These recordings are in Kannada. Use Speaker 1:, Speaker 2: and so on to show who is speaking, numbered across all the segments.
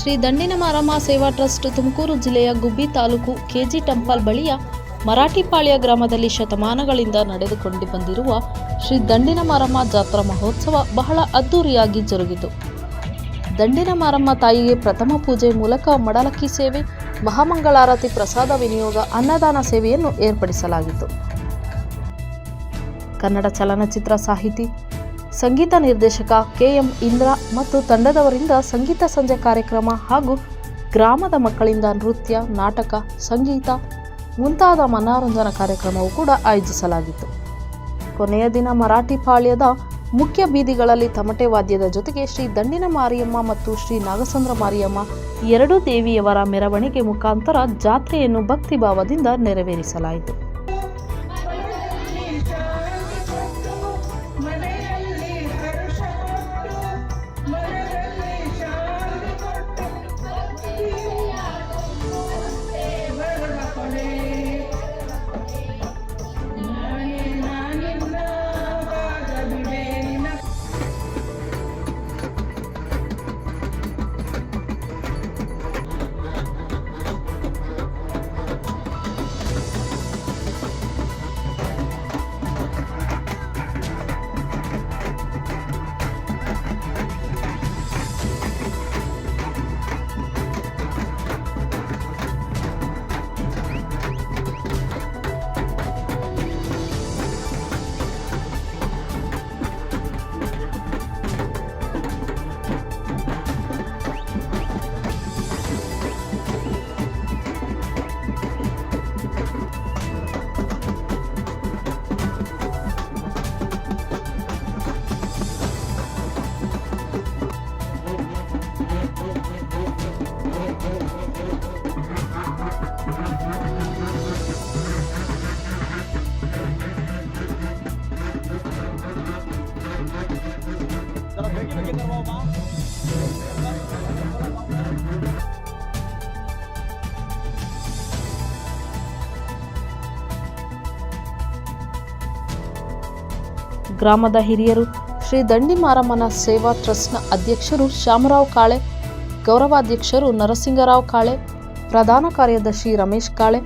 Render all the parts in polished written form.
Speaker 1: ಶ್ರೀ ದಂಡಿನ ಮಾರಮ್ಮ ಸೇವಾ ಟ್ರಸ್ಟ್ ತುಮಕೂರು ಜಿಲ್ಲೆಯ ಗುಬ್ಬಿ ತಾಲೂಕು ಕೆಜಿ ಟೆಂಪಲ್ ಬಳಿಯ ಮರಾಠಿಪಾಳ್ಯ ಗ್ರಾಮದಲ್ಲಿ ಶತಮಾನಗಳಿಂದ ನಡೆದುಕೊಂಡು ಬಂದಿರುವ ಶ್ರೀ ದಂಡಿನ ಮಾರಮ್ಮ ಜಾತ್ರಾ ಮಹೋತ್ಸವ ಬಹಳ ಅದ್ದೂರಿಯಾಗಿ ಜರುಗಿತು. ದಂಡಿನ ಮಾರಮ್ಮ ತಾಯಿಗೆ ಪ್ರಥಮ ಪೂಜೆ ಮೂಲಕ ಮಡಲಕ್ಕಿ ಸೇವೆ, ಮಹಾಮಂಗಳಾರತಿ, ಪ್ರಸಾದ ವಿನಿಯೋಗ, ಅನ್ನದಾನ ಸೇವೆಯನ್ನು ಏರ್ಪಡಿಸಲಾಗಿತ್ತು. ಕನ್ನಡ ಚಲನಚಿತ್ರ ಸಾಹಿತಿ, ಸಂಗೀತ ನಿರ್ದೇಶಕ ಕೆ.ಎಂ. ಇಂದ್ರ ಮತ್ತು ತಂಡದವರಿಂದ ಸಂಗೀತ ಸಂಜೆ ಕಾರ್ಯಕ್ರಮ ಹಾಗೂ ಗ್ರಾಮದ ಮಕ್ಕಳಿಂದ ನೃತ್ಯ, ನಾಟಕ, ಸಂಗೀತ ಮುಂತಾದ ಮನೋರಂಜನಾ ಕಾರ್ಯಕ್ರಮವೂ ಕೂಡ ಆಯೋಜಿಸಲಾಗಿತ್ತು. ಕೊನೆಯ ದಿನ ಮರಾಠಿಪಾಳ್ಯದ ಮುಖ್ಯ ಬೀದಿಗಳಲ್ಲಿ ತಮಟೆ ವಾದ್ಯದ ಜೊತೆಗೆ ಶ್ರೀ ದಂಡಿನ ಮಾರಿಯಮ್ಮ ಮತ್ತು ಶ್ರೀ ನಾಗಸಂದ್ರ ಮಾರಿಯಮ್ಮ ಎರಡೂ ದೇವಿಯವರ ಮೆರವಣಿಗೆ ಮುಖಾಂತರ ಜಾತ್ರೆಯನ್ನು ಭಕ್ತಿಭಾವದಿಂದ ನೆರವೇರಿಸಲಾಯಿತು. ಗ್ರಾಮದ ಹಿರಿಯರು, ಶ್ರೀ ದಂಡಿ ಮಾರಮ್ಮನ ಸೇವಾ ಟ್ರಸ್ಟ್ನ ಅಧ್ಯಕ್ಷರು ಶ್ಯಾಮರಾವ್ ಕಾಳೆ, ಗೌರವಾಧ್ಯಕ್ಷರು ನರಸಿಂಗರಾವ್ ಕಾಳೆ, ಪ್ರಧಾನ ಕಾರ್ಯದರ್ಶಿ ರಮೇಶ್ ಕಾಳೆ,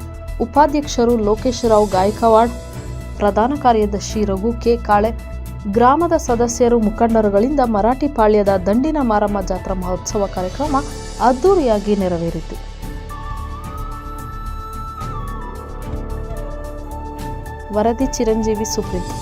Speaker 1: ಉಪಾಧ್ಯಕ್ಷರು ಲೋಕೇಶ್ ರಾವ್ ಗಾಯಕವಾಡ್, ಪ್ರಧಾನ ಕಾರ್ಯದರ್ಶಿ ರಘು ಕೆ ಕಾಳೆ, ಗ್ರಾಮದ ಸದಸ್ಯರು, ಮುಖಂಡರುಗಳಿಂದ ಮರಾಠಿಪಾಳ್ಯದ ದಂಡಿನ ಮಾರಮ್ಮ ಜಾತ್ರಾ ಮಹೋತ್ಸವ ಕಾರ್ಯಕ್ರಮ ಅದ್ದೂರಿಯಾಗಿ ನೆರವೇರಿತು. ವರದಿ ಚಿರಂಜೀವಿ ಸುಪ್ರೀತ್.